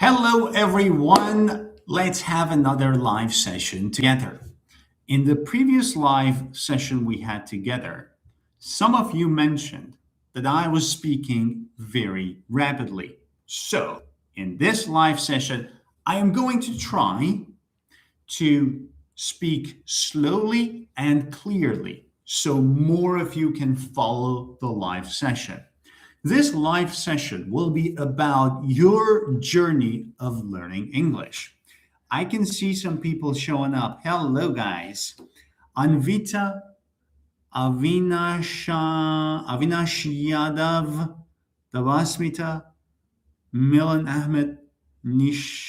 Hello, everyone. Let's have another live session together. In the previous live session we had together, some of you mentioned that I was speaking very rapidly. So, in this live session, I am going to try to speak slowly and clearly so more of you can follow the live session. This live session will be about your journey of learning English. I can see some people showing up. Hello, guys. Anvita, Avinash Yadav, Davasmita, Milan Ahmed, Nishan.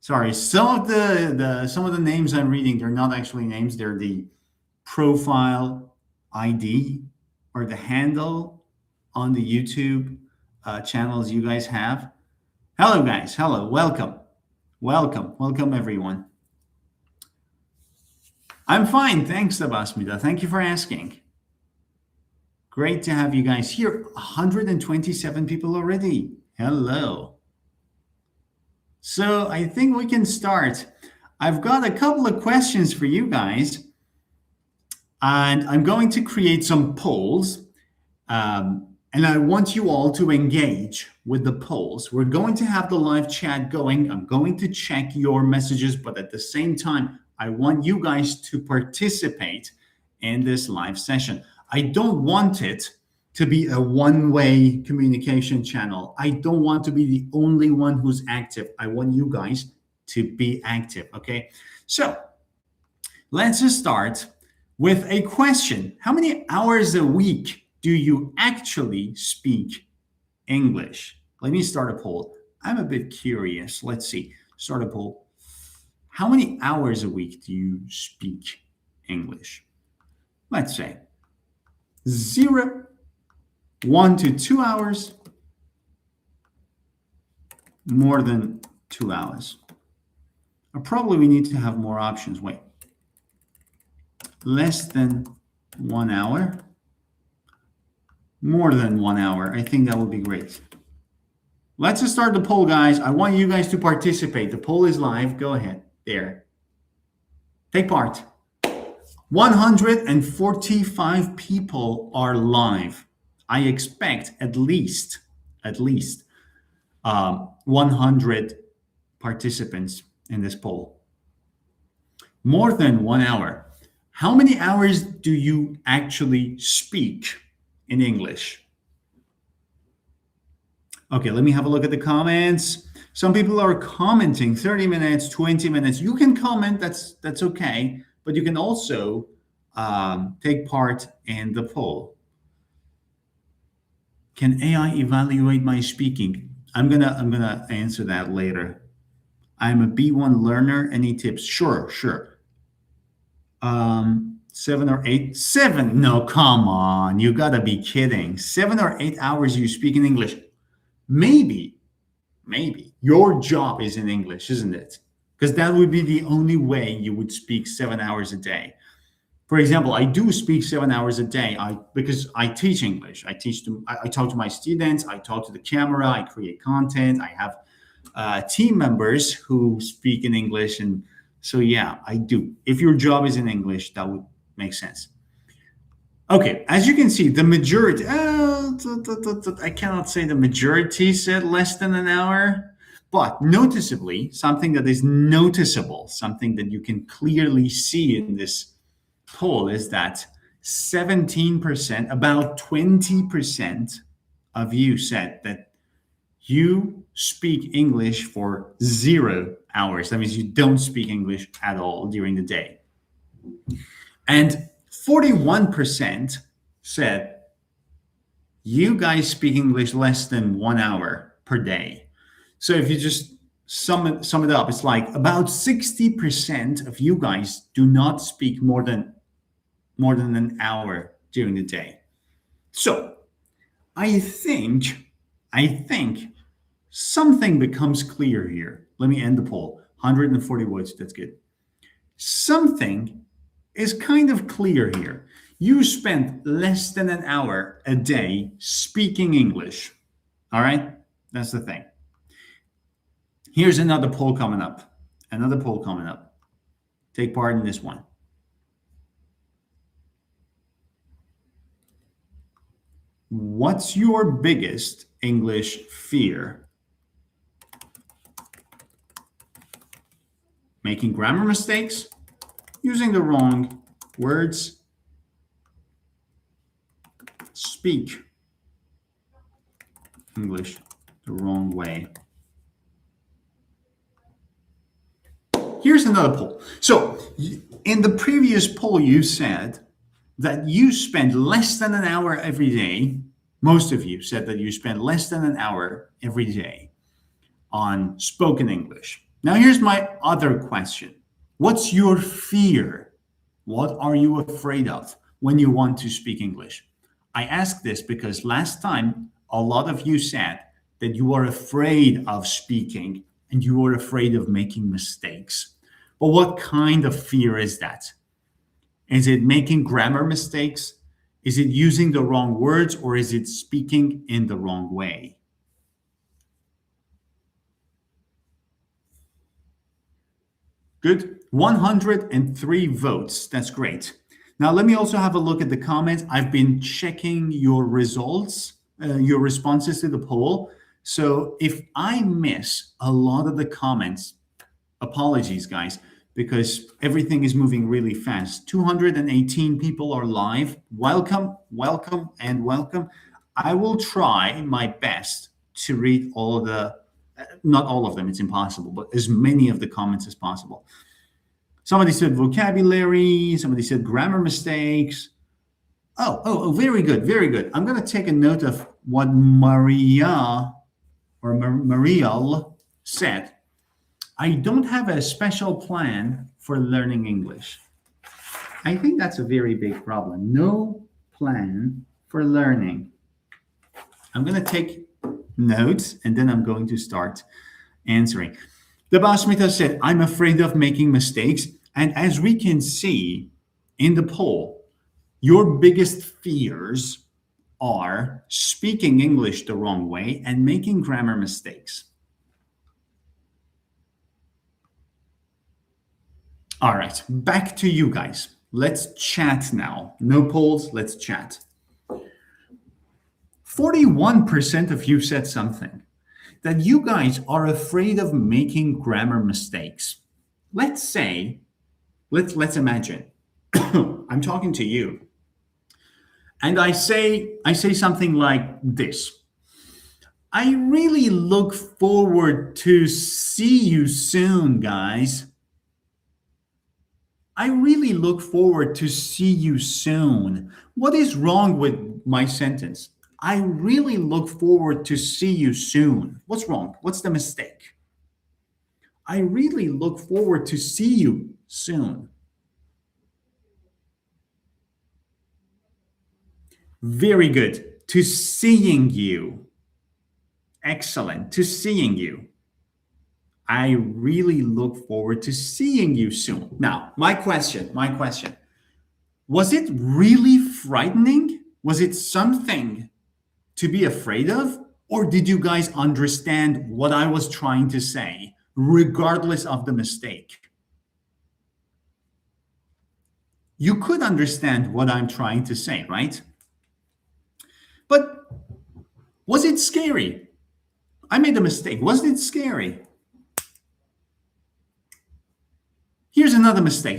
Sorry, some of the names I'm reading, they're not actually names. They're the profile ID or the handle on the YouTube channels you guys have. Hello, guys. Hello. Welcome. Welcome, everyone. I'm fine. Thanks, Dabasmita. Thank you for asking. Great to have you guys here. 127 people already. Hello. So I think we can start. I've got a couple of questions for you guys. And I'm going to create some polls. And I want you all to engage with the polls. We're going to have the live chat going. I'm going to check your messages, but at the same time, I want you guys to participate in this live session. I don't want it to be a one-way communication channel. I don't want to be the only one who's active. I want you guys to be active, okay? So let's just start with a question. How many hours a week do you actually speak English? Let me start a poll. I'm a bit curious. Let's see. Start a poll. How many hours a week do you speak English? Let's say 0, 1 to 2 hours, more than 2 hours. Or probably we need to have more options. Wait. Less than 1 hour, more than 1 hour. I think that would be great. Let's just start the poll, guys. I want you guys to participate. The poll is live. Go ahead. There. Take part. 145 people are live. I expect at least 100 participants in this poll. More than 1 hour. How many hours do you actually speak in English? Okay, let me have a look at the comments. Some people are commenting 30 minutes, 20 minutes. You can comment, that's okay, but you can also take part in the poll. Can AI evaluate my speaking? I'm gonna answer that later. I'm a B1 learner. Any tips? Sure. 7 or 8. 7? No, come on. You gotta be kidding. 7 or 8 hours you speak in English. Maybe your job is in English, isn't it? Because that would be the only way you would speak 7 hours a day. For example, I do speak 7 hours a day because I teach English. I talk to my students. I talk to the camera. I create content. I have team members who speak in English, and so yeah, I do. If your job is in English, that would make sense. Okay, as you can see, the majority, I cannot say the majority said less than an hour, but noticeably, something that is noticeable, something that you can clearly see in this poll is that 17%, about 20% of you said that you speak English for 0 hours. That means you don't speak English at all during the day. And 41% said you guys speak English less than 1 hour per day. So if you just sum it up, it's like about 60% of you guys do not speak more than an hour during the day. So I think something becomes clear here. Let me end the poll. 140 votes, that's good. Something is kind of clear here. You spend less than an hour a day speaking English. All right? That's the thing. Here's another poll coming up. Another poll coming up. Take part in this one. What's your biggest English fear? Making grammar mistakes, using the wrong words, speak English the wrong way. Here's another poll. So, in the previous poll, you said that you spend less than an hour every day. Most of you said that you spend less than an hour every day on spoken English. Now, here's my other question. What's your fear? What are you afraid of when you want to speak English? I ask this because last time a lot of you said that you are afraid of speaking and you are afraid of making mistakes. But what kind of fear is that? Is it making grammar mistakes? Is it using the wrong words, or is it speaking in the wrong way? Good. 103 votes. That's great. Now, let me also have a look at the comments. I've been checking your results, your responses to the poll. So if I miss a lot of the comments, apologies, guys, because everything is moving really fast. 218 people are live. Welcome, welcome, and welcome. I will try my best to read all of the, not all of them, it's impossible, but as many of the comments as possible. Somebody said vocabulary, somebody said grammar mistakes. Oh, very good, very good. I'm going to take a note of what Maria or Marielle said. I don't have a special plan for learning English. I think that's a very big problem. No plan for learning. I'm going to take notes and then I'm going to start answering. The Basmita said, I'm afraid of making mistakes. And as we can see in the poll, your biggest fears are speaking English the wrong way and making grammar mistakes. All right, back to you guys. Let's chat now. No polls, let's chat. 41% of you said something, that you guys are afraid of making grammar mistakes. Let's say, let's imagine, I'm talking to you, and I say something like this. I really look forward to see you soon, guys. I really look forward to see you soon. What is wrong with my sentence? I really look forward to see you soon. What's wrong? What's the mistake? I really look forward to see you soon. Very good. To seeing you. Excellent. To seeing you. I really look forward to seeing you soon. Now, my question. Was it really frightening? Was it something to be afraid of? Or did you guys understand what I was trying to say, regardless of the mistake? You could understand what I'm trying to say, right? But was it scary? I made a mistake. Wasn't it scary? Here's another mistake.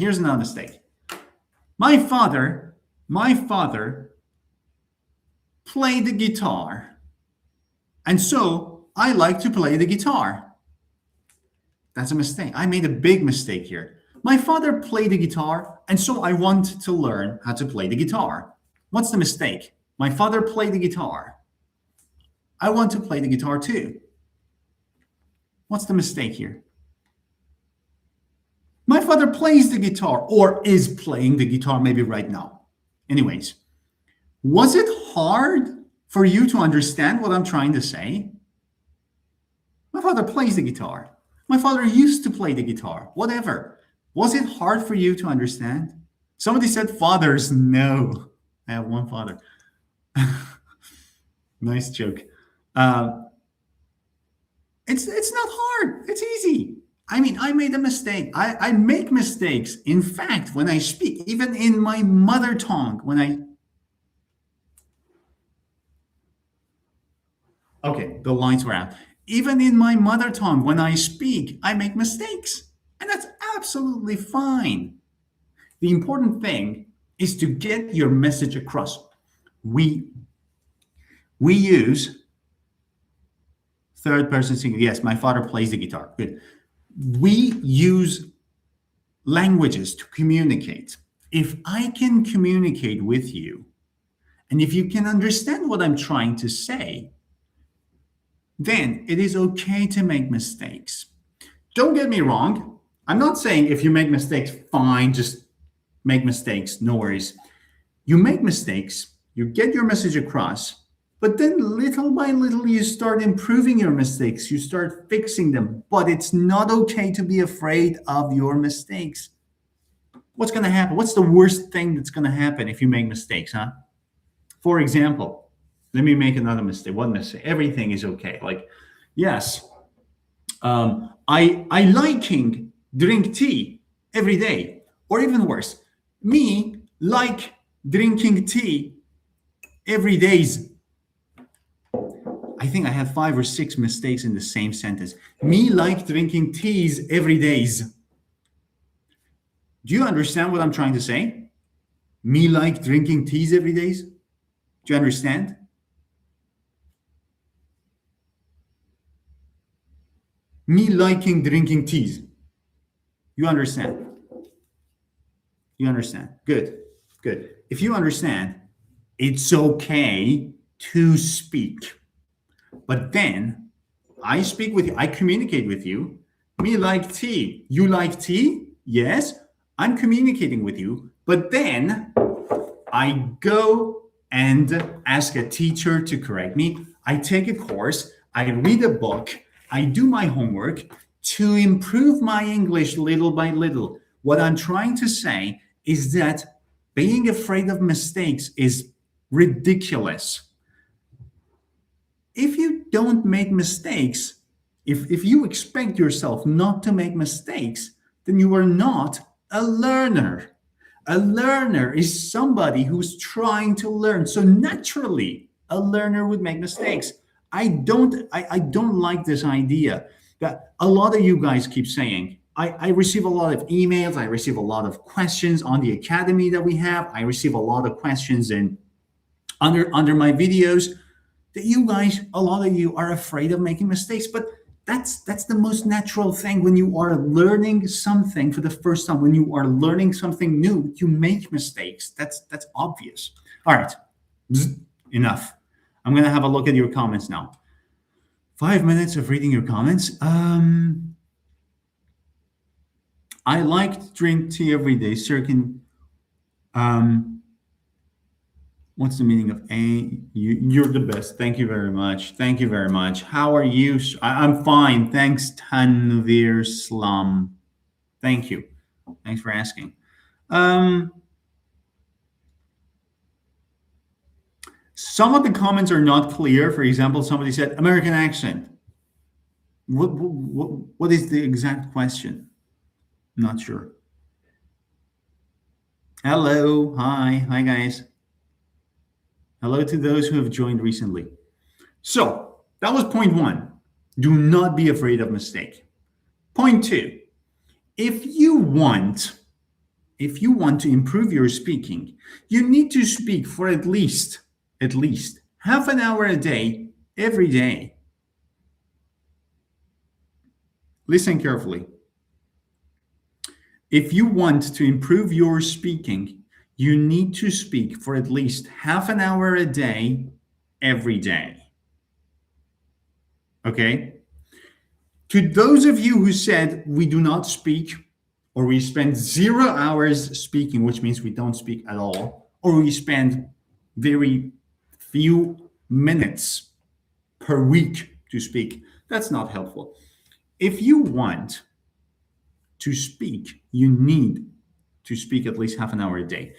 My father played the guitar. And so I like to play the guitar. That's a mistake. I made a big mistake here. My father played the guitar, and so I want to learn how to play the guitar. What's the mistake? My father played the guitar. I want to play the guitar too. What's the mistake here? My father plays the guitar, or is playing the guitar maybe right now. Anyways, was it hard for you to understand what I'm trying to say? My father plays the guitar. My father used to play the guitar. Whatever. Was it hard for you to understand? Somebody said fathers. No, I have one father. Nice joke. It's not hard. It's easy. I mean, I made a mistake. I make mistakes. In fact, when I speak, even in my mother tongue, when I okay, the lines were out. Even in my mother tongue, when I speak, I make mistakes. And that's absolutely fine. The important thing is to get your message across. We we use third person singular. Yes, my father plays the guitar. Good. We use languages to communicate. If I can communicate with you, and if you can understand what I'm trying to say, then it is okay to make mistakes. Don't get me wrong. I'm not saying if you make mistakes, fine, just make mistakes, no worries. You make mistakes, you get your message across, but then little by little you start improving your mistakes, you start fixing them. But it's not okay to be afraid of your mistakes. What's going to happen? What's the worst thing that's going to happen if you make mistakes, huh? For example, let me make another mistake. One mistake. Everything is okay. Like, yes, I liking drink tea every day, or even worse, me like drinking tea every days. I think I had 5 or 6 mistakes in the same sentence. Me like drinking teas every days. Do you understand what I'm trying to say? Me like drinking teas every days. Do you understand? Me liking drinking teas. You understand? You understand? Good. Good. If you understand, it's okay to speak. But then I speak with you, I communicate with you. Me like tea. You like tea? Yes. I'm communicating with you. But then I go and ask a teacher to correct me. I take a course. I read a book. I do my homework to improve my English little by little. What I'm trying to say is that being afraid of mistakes is ridiculous. If you don't make mistakes, if you expect yourself not to make mistakes, then you are not a learner. A learner is somebody who's trying to learn. So naturally, a learner would make mistakes. I don't like this idea that a lot of you guys keep saying. I receive a lot of emails, I receive a lot of questions on the academy that we have. I receive a lot of questions in under my videos that you guys, a lot of you are afraid of making mistakes. But that's the most natural thing when you are learning something for the first time. When you are learning something new, you make mistakes. That's obvious. All right, enough. I'm gonna have a look at your comments now. 5 minutes of reading your comments. I like to drink tea every day. Sir, can what's the meaning of a? You're the best. Thank you very much. Thank you very much. How are you? I'm fine. Thanks, Tanvir Slum. Thank you. Thanks for asking. Some of the comments are not clear. For example, somebody said American accent. What is the exact question? Not sure. Hello. Hi. Hi, guys. Hello to those who have joined recently. So that was point one. Do not be afraid of mistake. Point two, if you want to improve your speaking, you need to speak for at least half an hour a day, every day. Listen carefully. If you want to improve your speaking, you need to speak for at least half an hour a day, every day. Okay? To those of you who said we do not speak, or we spend 0 hours speaking, which means we don't speak at all, or we spend very few minutes per week to speak, that's not helpful. If you want to speak, you need to speak at least half an hour a day.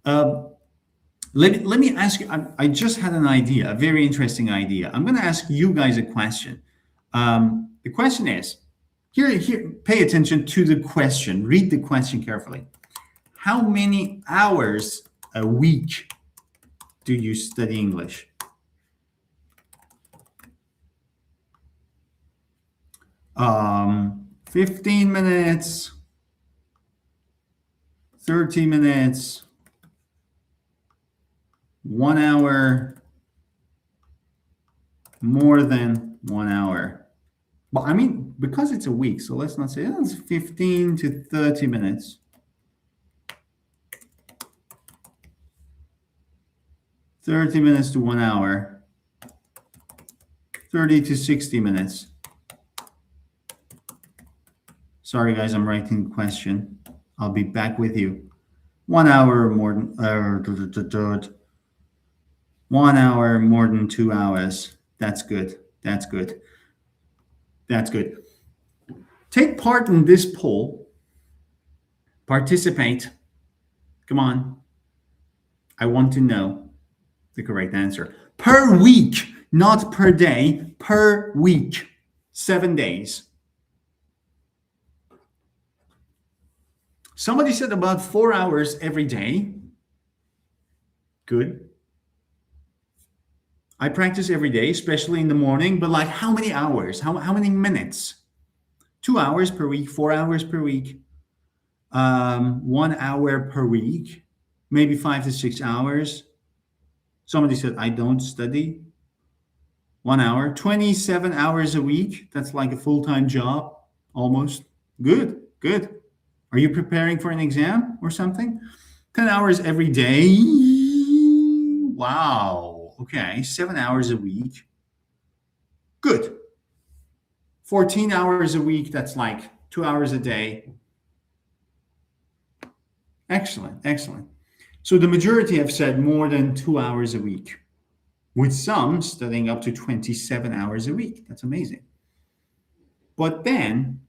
Let me ask you, I just had an idea, a very interesting idea. I'm going to ask you guys a question. The question is, here, pay attention to the question. Read the question carefully. How many hours a week do you study English? Um, 15 minutes, 30 minutes, 1 hour, more than 1 hour. Well, I mean, because it's a week, so let's not say it's 15 to 30 minutes. 30 minutes to 1 hour, 30 to 60 minutes. Sorry, guys, I'm writing the question. I'll be back with you. 1 hour more than 1 hour more than 2 hours. That's good. That's good. That's good. Take part in this poll. Participate. Come on. I want to know the correct answer. Per week, not per day, per week. 7 days. Somebody said about 4 hours every day. Good. I practice every day, especially in the morning, but like how many hours? How many minutes? 2 hours per week, 4 hours per week, 1 hour per week, maybe 5 to 6 hours. Somebody said, I don't study. 1 hour, 27 hours a week. That's like a full-time job, almost. Good, good. Are you preparing for an exam or something? 10 hours every day. Wow. Okay, 7 hours a week. Good. 14 hours a week, that's like 2 hours a day. Excellent, excellent. So the majority have said more than 2 hours a week, with some studying up to 27 hours a week. That's amazing. But then,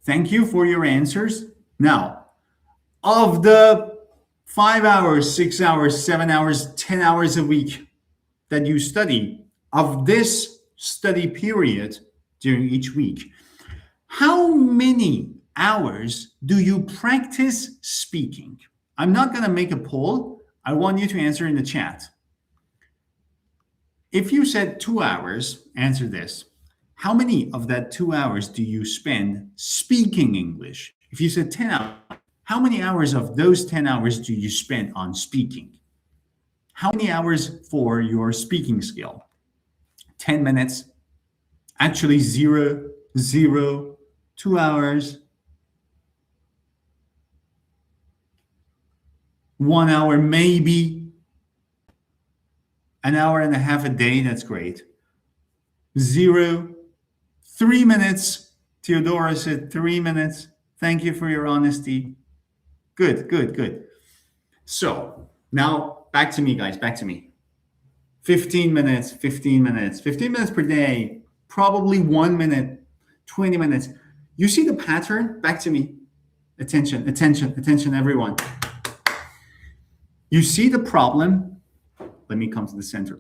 thank you for your answers. Now, of the 5 hours, 6 hours, 7 hours, 10 hours a week that you study, of this study period during each week, how many hours do you practice speaking? I'm not going to make a poll. I want you to answer in the chat. If you said 2 hours, answer this. How many of that 2 hours do you spend speaking English? If you said 10 hours, how many hours of those 10 hours do you spend on speaking? How many hours for your speaking skill? 10 minutes, actually 0, 2 hours, 1 hour, maybe an hour and a half a day. That's great. 0, 3 minutes. Theodora said 3 minutes. Thank you for your honesty. Good, good, good. So now back to me, guys, back to me. 15 minutes, 15 minutes, 15 minutes per day, probably 1 minute, 20 minutes. You see the pattern? Back to me. Attention, attention, attention, everyone. You see the problem? Let me come to the center.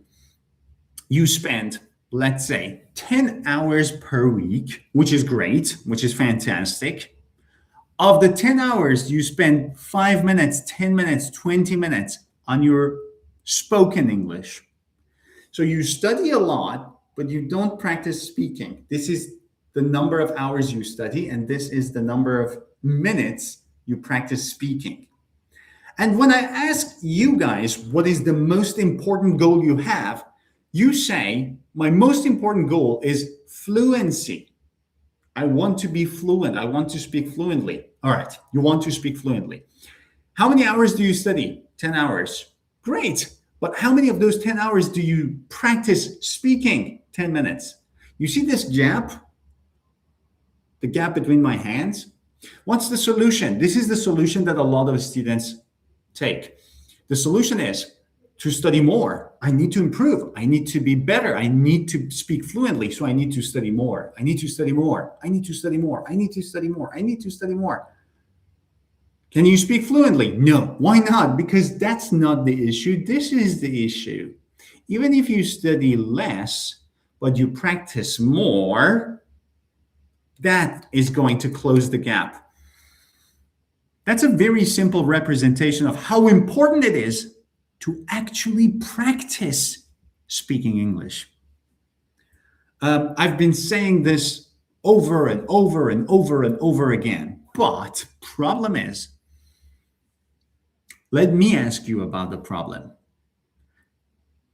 You spend, let's say, 10 hours per week, which is great, which is fantastic. Of the 10 hours, you spend 5 minutes, 10 minutes, 20 minutes on your spoken English. So you study a lot, but you don't practice speaking. This is the number of hours you study, and this is the number of minutes you practice speaking. And when I ask you guys what is the most important goal you have, you say, my most important goal is fluency. I want to be fluent. I want to speak fluently. All right, you want to speak fluently. How many hours do you study? 10 hours. Great. But how many of those 10 hours do you practice speaking? 10 minutes. You see this gap? The gap between my hands? What's the solution? This is the solution that a lot of students take. The solution is to study more. I need to improve. I need to be better. I need to speak fluently. So I need to study more. I need to study more. I need to study more. I need to study more. I need to study more. Can you speak fluently? No. Why not? Because that's not the issue. This is the issue. Even if you study less, but you practice more, that is going to close the gap. That's a very simple representation of how important it is to actually practice speaking English. I've been saying this over and over and over and over again, but problem is, let me ask you about the problem.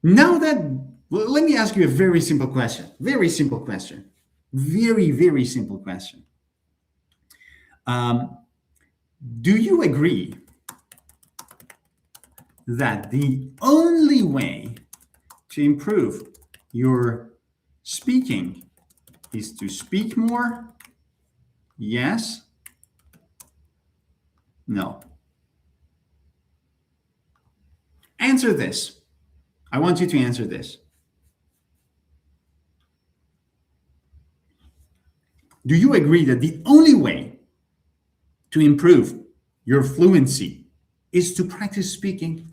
Now that, let me ask you a very simple question. Very simple question. Very, very simple question. Um, do you agree that the only way to improve your speaking is to speak more? Yes? No? Answer this. I want you to answer this. Do you agree that the only way to improve your fluency is to practice speaking?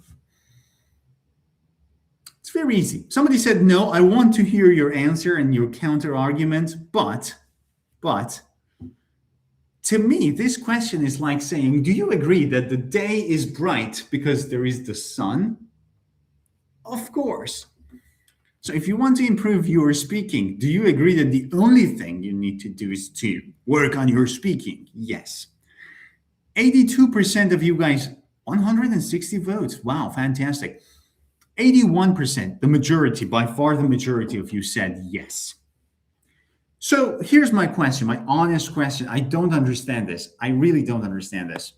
It's very easy. Somebody said, no, I want to hear your answer and your counter argument, but, to me, this question is like saying, do you agree that the day is bright because there is the sun? Of course. So if you want to improve your speaking, do you agree that the only thing you need to do is to work on your speaking? Yes. 82% of you guys, 160 votes. Wow, fantastic. 81%, the majority, by far the majority of you said yes. So here's my question, my honest question. I don't understand this. I really don't understand this.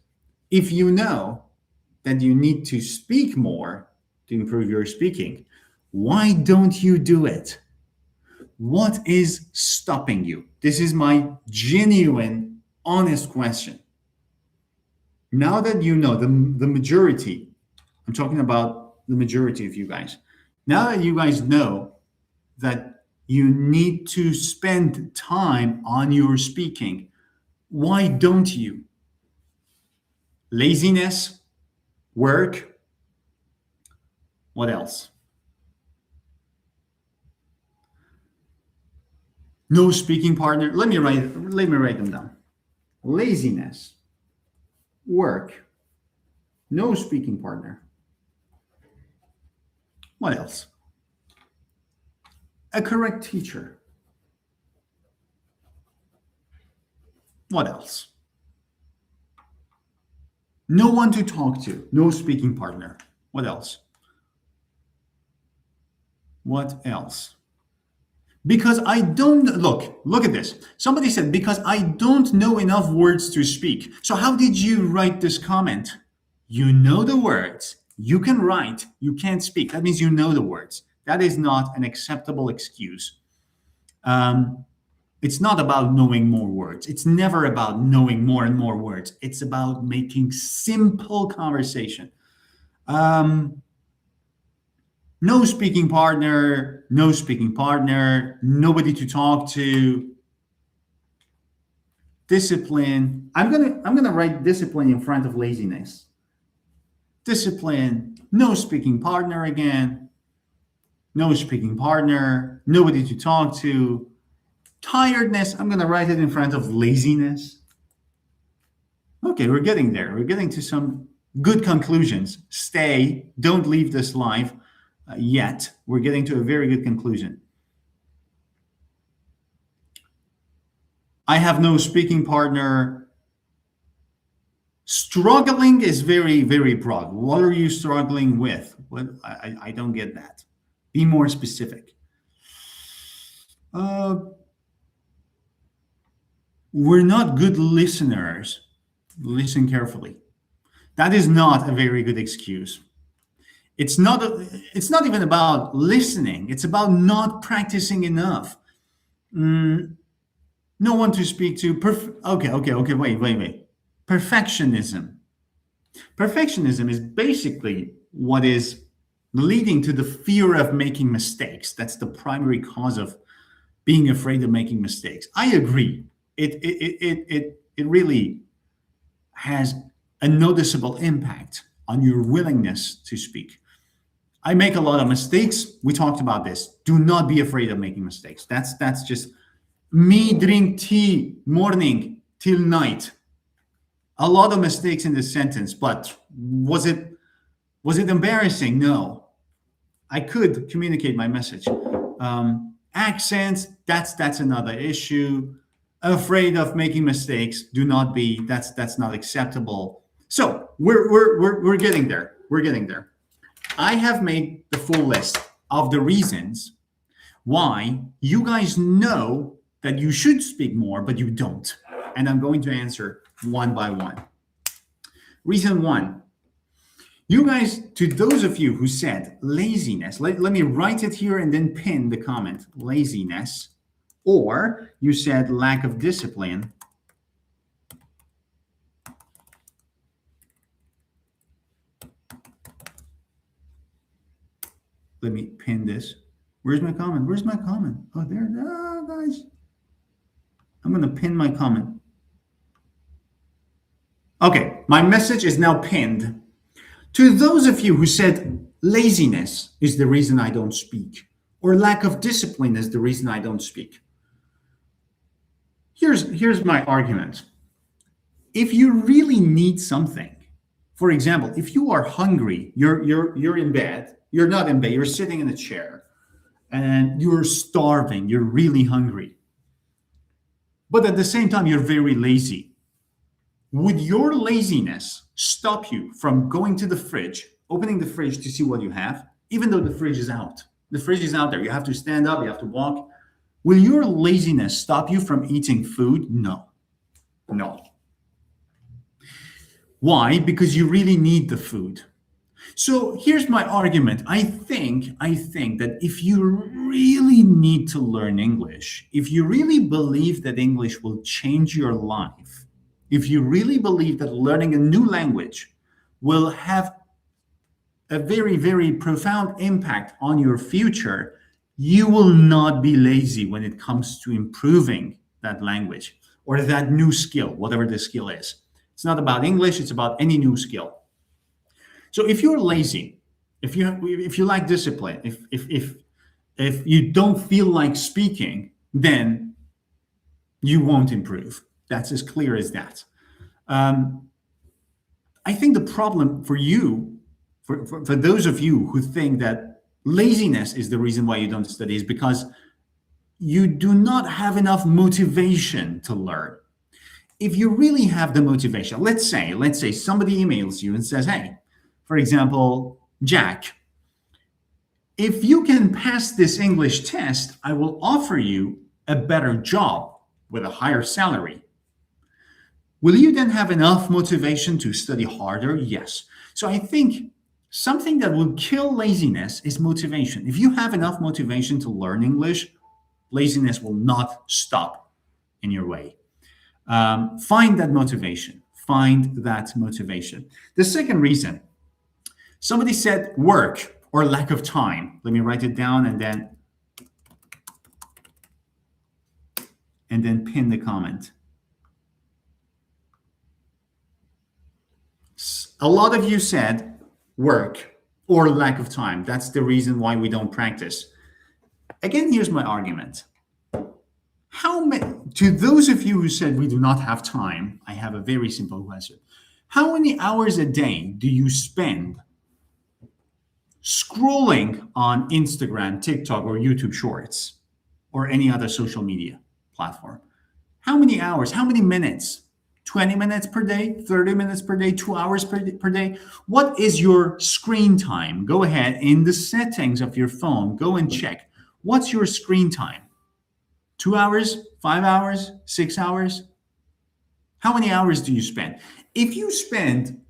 If you know that you need to speak more to improve your speaking, why don't you do it? What is stopping you? This is my genuine, honest question. Now that you know the majority, I'm talking about the majority of you guys. Now that you guys know that you need to spend time on your speaking, why don't you? Laziness, work, what else? No speaking partner. Let me write them down. Laziness, work, no speaking partner. What else? A correct teacher. What else? No one to talk to, no speaking partner. What else? What else? Because I don't, look at this. Somebody said, because I don't know enough words to speak. So how did you write this comment? You know the words. You can write, you can't speak. That means you know the words. That is not an acceptable excuse. It's not about knowing more words. It's never about knowing more and more words. It's about making simple conversation. No speaking partner, nobody to talk to. Discipline. I'm gonna write discipline in front of laziness. Discipline, no speaking partner again. No speaking partner, nobody to talk to. Tiredness, I'm gonna write it in front of laziness. Okay, we're getting there. We're getting to some good conclusions. Stay, don't leave this live. Yet we're getting to a very good conclusion. I have no speaking partner. Struggling is very, very broad. What are you struggling with? I don't get that. Be more specific. We're not good listeners. Listen carefully. That is not a very good excuse. It's not even about listening. It's about not practicing enough. No one to speak to. Okay. Wait. Perfectionism. Perfectionism is basically what is leading to the fear of making mistakes. That's the primary cause of being afraid of making mistakes. I agree. It really has a noticeable impact on your willingness to speak. I make a lot of mistakes. We talked about this. Do not be afraid of making mistakes. That's just me drink tea morning till night. A lot of mistakes in this sentence, but was it embarrassing? No. I could communicate my message. Accents, that's another issue. Afraid of making mistakes. Do not be. That's not acceptable. So we're getting there. We're getting there. I have made the full list of the reasons why you guys know that you should speak more, but you don't. And I'm going to answer one by one. Reason one, you guys, to those of you who said laziness, let me write it here and then pin the comment, laziness, or you said lack of discipline. Let me pin this. Where's my comment? Where's my comment? Oh, there. Oh, guys. I'm going to pin my comment. Okay, my message is now pinned. To those of you who said laziness is the reason I don't speak, or lack of discipline is the reason I don't speak. Here's my argument. If you really need something, for example, if you are hungry, you're in bed, you're not in bed, you're sitting in a chair, and you're starving, you're really hungry, but at the same time you're very lazy. Would your laziness stop you from going to the fridge, opening the fridge to see what you have, even though the fridge is out? The fridge is out there. You have to stand up, you have to walk. Will your laziness stop you from eating food? No. No. Why? Because you really need the food. So here's my argument. I think that if you really need to learn English, if you really believe that English will change your life, if you really believe that learning a new language will have a very, very profound impact on your future, you will not be lazy when it comes to improving that language or that new skill, whatever the skill is. It's not about English, it's about any new skill. So if you're lazy, if you lack discipline, if you don't feel like speaking, then you won't improve. That's as clear as that. I think the problem for you, for those of you who think that laziness is the reason why you don't study, is because you do not have enough motivation to learn. If you really have the motivation, let's say somebody emails you and says, hey, for example, Jack, if you can pass this English test, I will offer you a better job with a higher salary. Will you then have enough motivation to study harder? Yes. So I think something that will kill laziness is motivation. If you have enough motivation to learn English, laziness will not stop in your way. Find that motivation. Find that motivation. The second reason, somebody said work or lack of time. Let me write it down and then pin the comment. A lot of you said work or lack of time. That's the reason why we don't practice. Again, here's my argument. To those of you who said we do not have time, I have a very simple question. How many hours a day do you spend scrolling on Instagram, TikTok, or YouTube Shorts, or any other social media platform? How many hours? How many minutes? 20 minutes per day, 30 minutes per day, 2 hours per day? What is your screen time? Go ahead in the settings of your phone, go and check. What's your screen time? 2 hours, 5 hours, 6 hours? How many hours do you spend? If you spend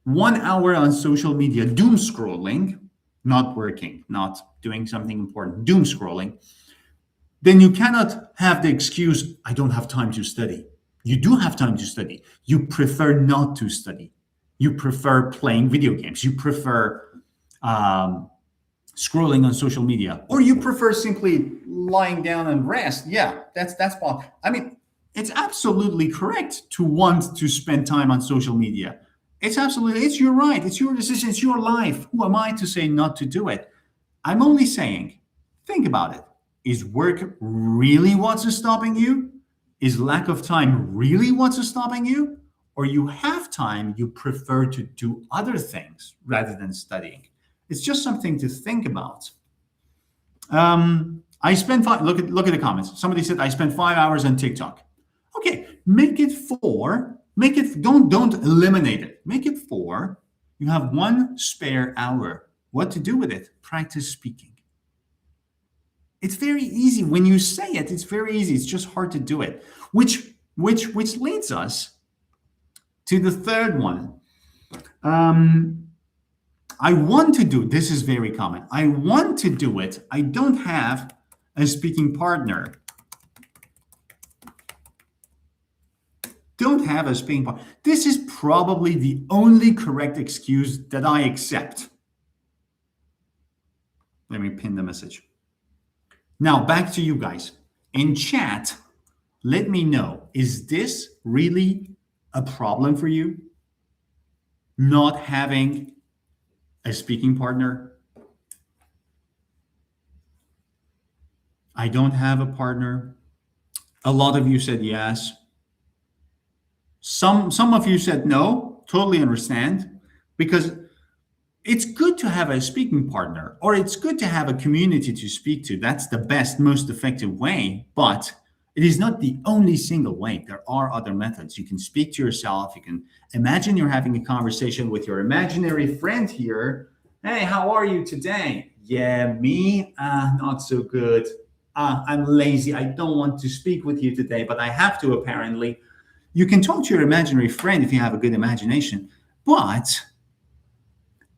1 hour on social media doom scrolling, not working, not doing something important, doom scrolling, then you cannot have the excuse, I don't have time to study. You do have time to study. You prefer not to study. You prefer playing video games. You prefer scrolling on social media, or you prefer simply lying down and rest. Yeah, that's possible. I mean, it's absolutely correct to want to spend time on social media. It's absolutely, it's your right. It's your decision. It's your life. Who am I to say not to do it? I'm only saying, think about it. Is work really what's stopping you? Is lack of time really what's stopping you? Or you have time, you prefer to do other things rather than studying? It's just something to think about. I spend five. Look at the comments. Somebody said I spent 5 hours on TikTok. Okay, make it four. Make it don't eliminate it. Make it four. You have one spare hour. What to do with it? Practice speaking. It's very easy when you say it. It's very easy. It's just hard to do it. Which leads us to the third one. I want to do. This is very common. I want to do it. I don't have a speaking partner. Don't have a speaking partner. This is probably the only correct excuse that I accept. Let me pin the message. Now back to you guys. In chat, let me know, is this really a problem for you? Not having a speaking partner? I don't have a partner. A lot of you said yes. Some of you said no. Totally understand, because it's good to have a speaking partner, or it's good to have a community to speak to. That's the best, most effective way, but it is not the only single way. There are other methods. You can speak to yourself. You can imagine you're having a conversation with your imaginary friend here. Hey, how are you today? Yeah, me? Not so good. I'm lazy. I don't want to speak with you today, but I have to apparently. You can talk to your imaginary friend if you have a good imagination, but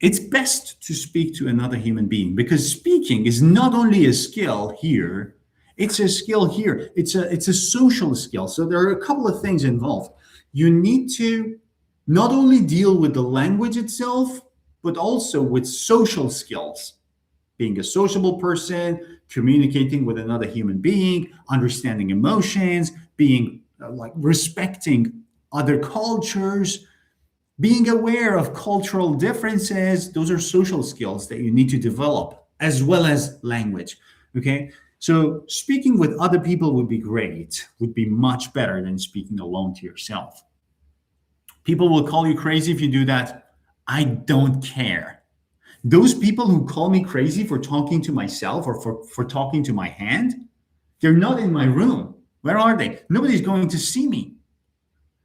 it's best to speak to another human being, because speaking is not only a skill here, it's a skill here. It's a social skill. So there are a couple of things involved. You need to not only deal with the language itself, but also with social skills. Being a sociable person, communicating with another human being, understanding emotions, being like respecting other cultures, being aware of cultural differences. Those are social skills that you need to develop, as well as language. Okay. So speaking with other people would be great, would be much better than speaking alone to yourself. People will call you crazy if you do that. I don't care. Those people who call me crazy for talking to myself, or for talking to my hand, they're not in my room. Where are they? Nobody's going to see me.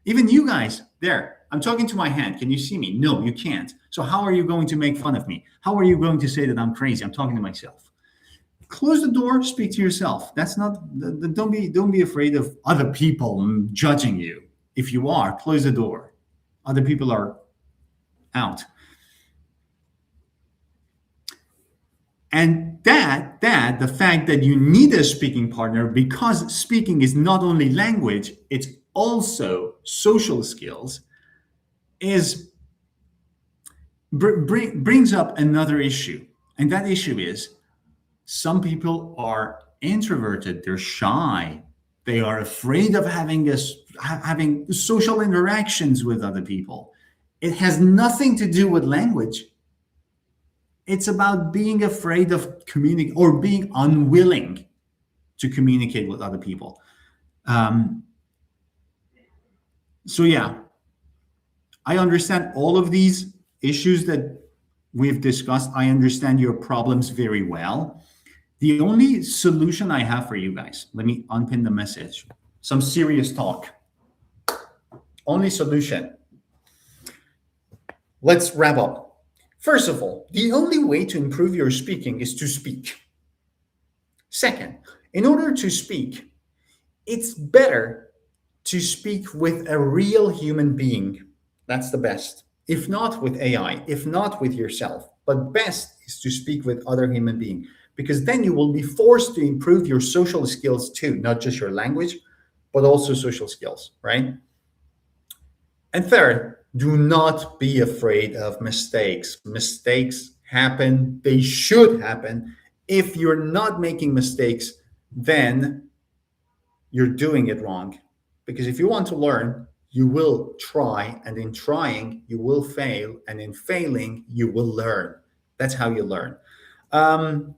Even you guys, there, I'm talking to my hand. Can you see me? No, you can't. So how are you going to make fun of me? How are you going to say that I'm crazy? I'm talking to myself. Close the door, speak to yourself. That's not, don't be afraid of other people judging you. If you are, close the door. Other people are out. And the fact that you need a speaking partner, because speaking is not only language, it's also social skills, brings up another issue. And that issue is, some people are introverted, they're shy, they are afraid of having social interactions with other people. It has nothing to do with language. It's about being afraid of communicating, or being unwilling to communicate with other people. So yeah, I understand all of these issues that we've discussed. I understand your problems very well. The only solution I have for you guys, let me unpin the message. Some serious talk. Only solution. Let's wrap up. First of all, the only way to improve your speaking is to speak. Second, in order to speak, it's better to speak with a real human being. That's the best. If not with AI, if not with yourself, but best is to speak with other human beings, because then you will be forced to improve your social skills too, not just your language, but also social skills, right? And third, do not be afraid of mistakes. Mistakes happen. They should happen. If you're not making mistakes, then you're doing it wrong. Because if you want to learn, you will try, and in trying, you will fail, and in failing, you will learn. That's how you learn. Um,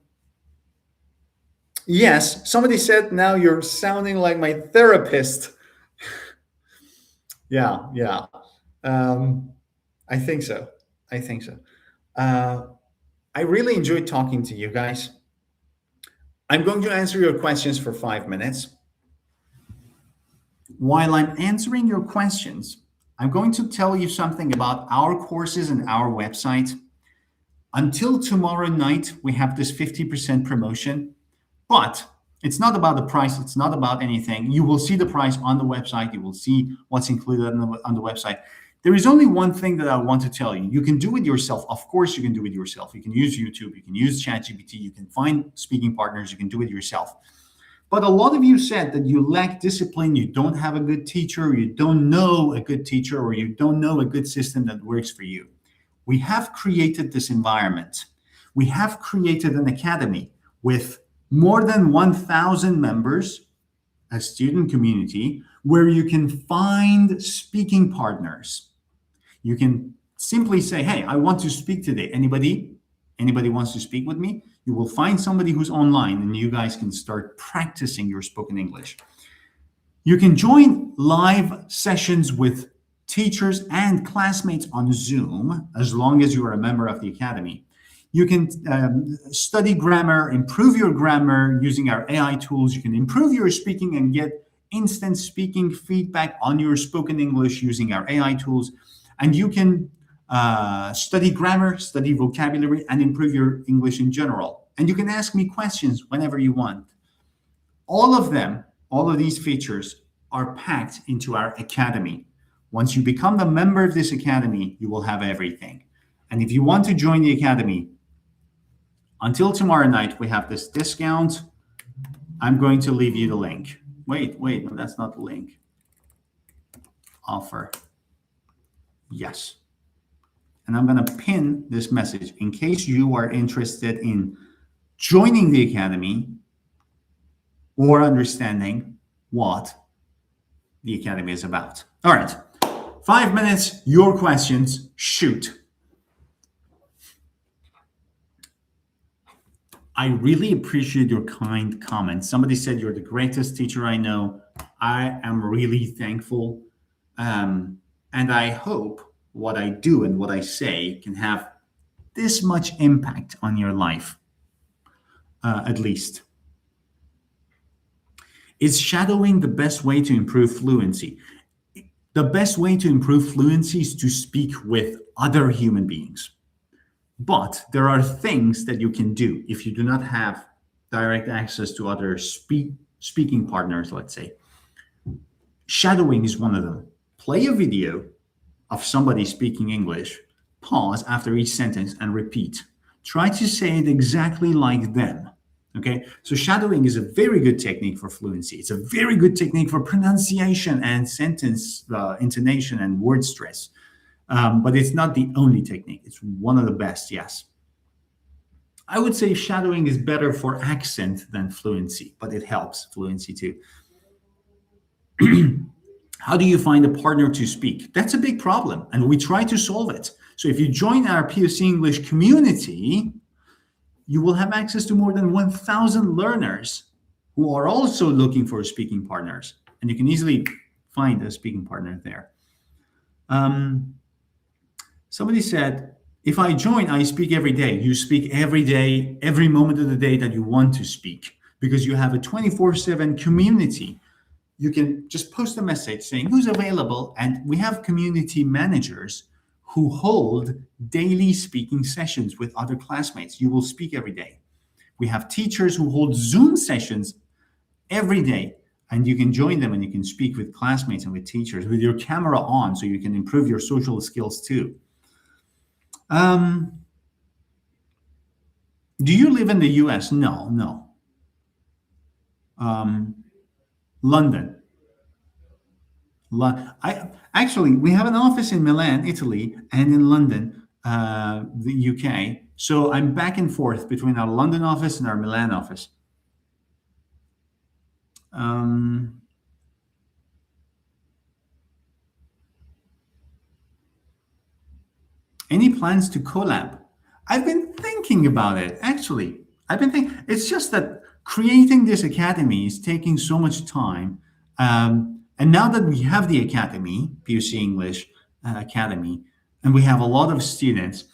yes, somebody said now you're sounding like my therapist. Yeah, yeah. Um, I think so. I think so. Uh, I really enjoyed talking to you guys. I'm going to answer your questions for 5 minutes. While I'm answering your questions, I'm going to tell you something about our courses and our website. Until tomorrow night, we have this 50% promotion, but it's not about the price. It's not about anything. You will see the price on the website. You will see what's included on the website. There is only one thing that I want to tell you. You can do it yourself. Of course, you can do it yourself. You can use YouTube. You can use ChatGPT. You can find speaking partners. You can do it yourself. But a lot of you said that you lack discipline, you don't have a good teacher, you don't know a good teacher, or you don't know a good system that works for you. We have created this environment. We have created an academy with more than 1,000 members, a student community, where you can find speaking partners. You can simply say, hey, I want to speak today. Anybody wants to speak with me? You will find somebody who's online and you guys can start practicing your spoken English. You can join live sessions with teachers and classmates on Zoom as long as you are a member of the Academy. You can study grammar, improve your grammar using our AI tools. You can improve your speaking and get instant speaking feedback on your spoken English using our AI tools. And you can study grammar, study vocabulary, and improve your English in general. And you can ask me questions whenever you want. All of these features are packed into our academy. Once you become the member of this academy, you will have everything. And if you want to join the academy, until tomorrow night, we have this discount. I'm going to leave you the link. Wait, no, that's not the link. Offer. Yes. And I'm going to pin this message in case you are interested in joining the academy or understanding what the academy is about. All right. 5 minutes, your questions, shoot. I really appreciate your kind comments. Somebody said you're the greatest teacher I know. I am really thankful. And I hope what I do and what I say can have this much impact on your life, at least. Is shadowing the best way to improve fluency? The best way to improve fluency is to speak with other human beings. But there are things that you can do if you do not have direct access to other speaking partners, let's say. Shadowing is one of them. Play a video of somebody speaking English, pause after each sentence and repeat. Try to say it exactly like them. Okay, so shadowing is a very good technique for fluency. It's a very good technique for pronunciation and sentence intonation and word stress. But it's not the only technique. It's one of the best, yes. I would say shadowing is better for accent than fluency, but it helps fluency too. How do you find a partner to speak? That's a big problem, and we try to solve it. So if you join our POC English community, you will have access to more than 1,000 learners who are also looking for speaking partners, and you can easily find a speaking partner there. Somebody said, if I join, I speak every day. You speak every day, every moment of the day that you want to speak, because you have a 24/7 community. You can just post a message saying who's available, and we have community managers who hold daily speaking sessions with other classmates. You will speak every day. We have teachers who hold Zoom sessions every day, and you can join them and you can speak with classmates and with teachers with your camera on, so you can improve your social skills too. Do you live in the US? No. London. We have an office in Milan, Italy, and in London, the UK. So I'm back and forth between our London office and our Milan office. Any plans to collab? I've been thinking about it, actually. I've been thinking, it's just that creating this academy is taking so much time. And now that we have the academy, PUC English Academy, and we have a lot of students,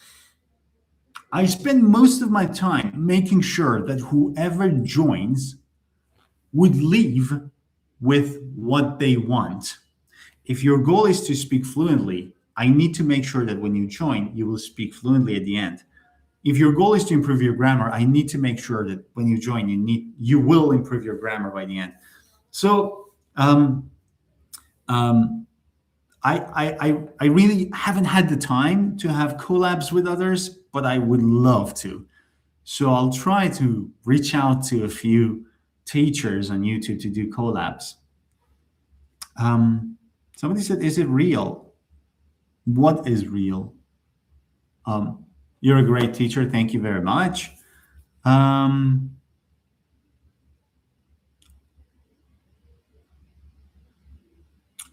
I spend most of my time making sure that whoever joins would leave with what they want. If your goal is to speak fluently, I need to make sure that when you join, you will speak fluently at the end. If your goal is to improve your grammar, I need to make sure that when you join, you will improve your grammar by the end. So um, I really haven't had the time to have collabs with others, but I would love to. So I'll try to reach out to a few teachers on YouTube to do collabs. Um, Somebody said, "Is it real? What is real?" Um, you're a great teacher. Thank you very much. Um,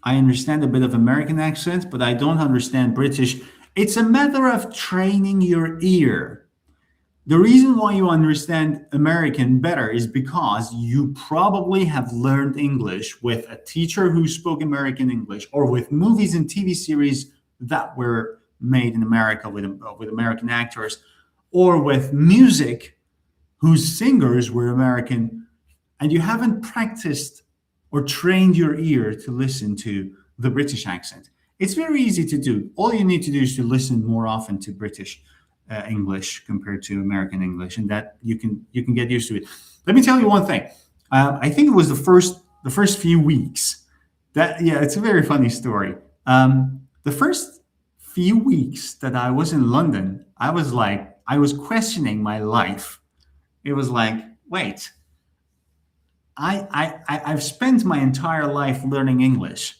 I understand a bit of American accent, but I don't understand British. It's a matter of training your ear. The reason why you understand American better is because you probably have learned English with a teacher who spoke American English, or with movies and TV series that were made in America with American actors, or with music whose singers were American, and you haven't practiced or trained your ear to listen to the British accent. It's very easy to do. All you need to do is to listen more often to British English compared to American English, and that you can get used to it. Let me tell you one thing. I think it was the first few weeks. That Yeah, it's a very funny story. The first few weeks that I was in London, I was questioning my life. It was like, wait, I've spent my entire life learning English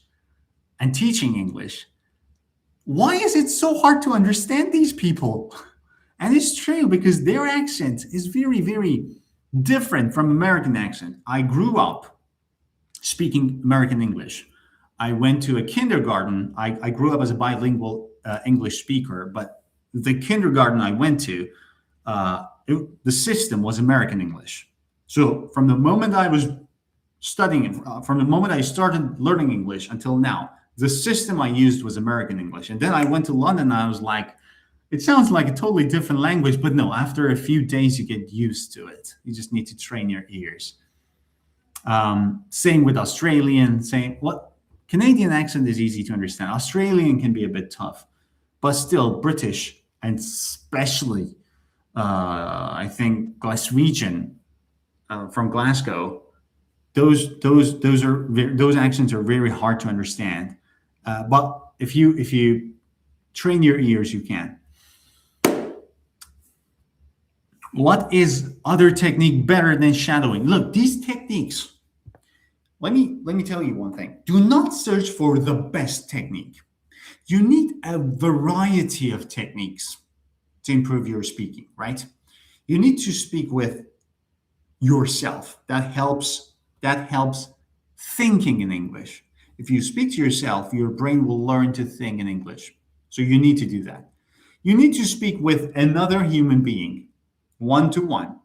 and teaching English. Why is it so hard to understand these people? And it's true, because their accent is very, very different from American accent. I grew up speaking American English. I went to a kindergarten. I grew up as a bilingual English speaker, but the kindergarten I went to, the system was American English. So from the moment I was studying, from the moment I started learning English until now, the system I used was American English. And then I went to London and I was like, it sounds like a totally different language, but no, after a few days, you get used to it. You just need to train your ears. Same with Australian, Canadian accent is easy to understand. Australian can be a bit tough, but still British, and especially, I think Glaswegian from Glasgow, those accents are very hard to understand. But if you train your ears, you can. What is other technique better than shadowing? Look, these techniques. Let me tell you one thing. Do not search for the best technique. You need a variety of techniques to improve your speaking, right? You need to speak with yourself. That helps thinking in English. If you speak to yourself, your brain will learn to think in English. So you need to do that. You need to speak with another human being, one to one,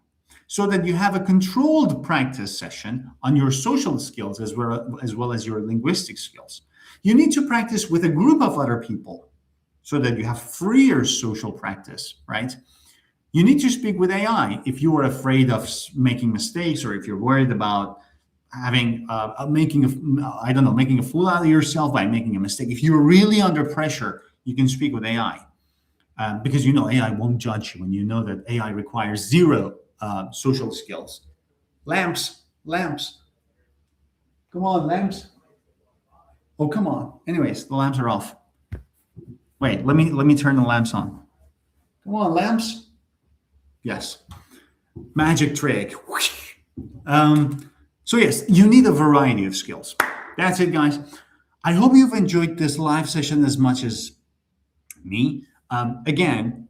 so that you have a controlled practice session on your social skills as well as your linguistic skills. You need to practice with a group of other people so that you have freer social practice, right? You need to speak with AI if you are afraid of making mistakes, or if you're worried about making a fool out of yourself by making a mistake. If you're really under pressure, you can speak with AI, because AI won't judge you, and you know that AI requires zero social skills. Lamps, come on, lamps. Oh, come on. Anyways, the lamps are off. Wait, let me turn the lamps on. Come on, lamps. Yes, magic trick. So yes, you need a variety of skills. That's it, guys. I hope you've enjoyed this live session as much as me. Again,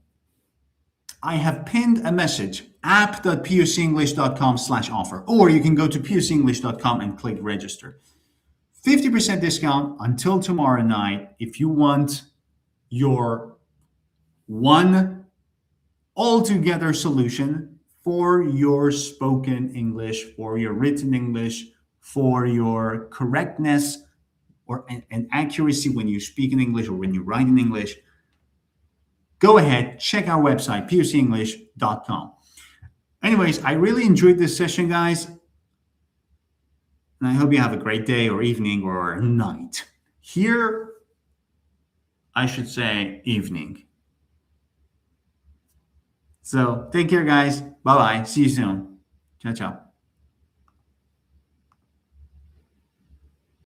I have pinned a message, app.pucenglish.com/offer, or you can go to pucenglish.com and click register. 50% discount until tomorrow night if you want your one altogether solution for your spoken English, for your written English, for your correctness or and accuracy when you speak in English or when you write in English. Go ahead, check our website, pocenglish.com. Anyways, I really enjoyed this session, guys. And I hope you have a great day or evening or night. Here, I should say evening. So take care, guys. Bye bye. See you soon. Ciao, ciao.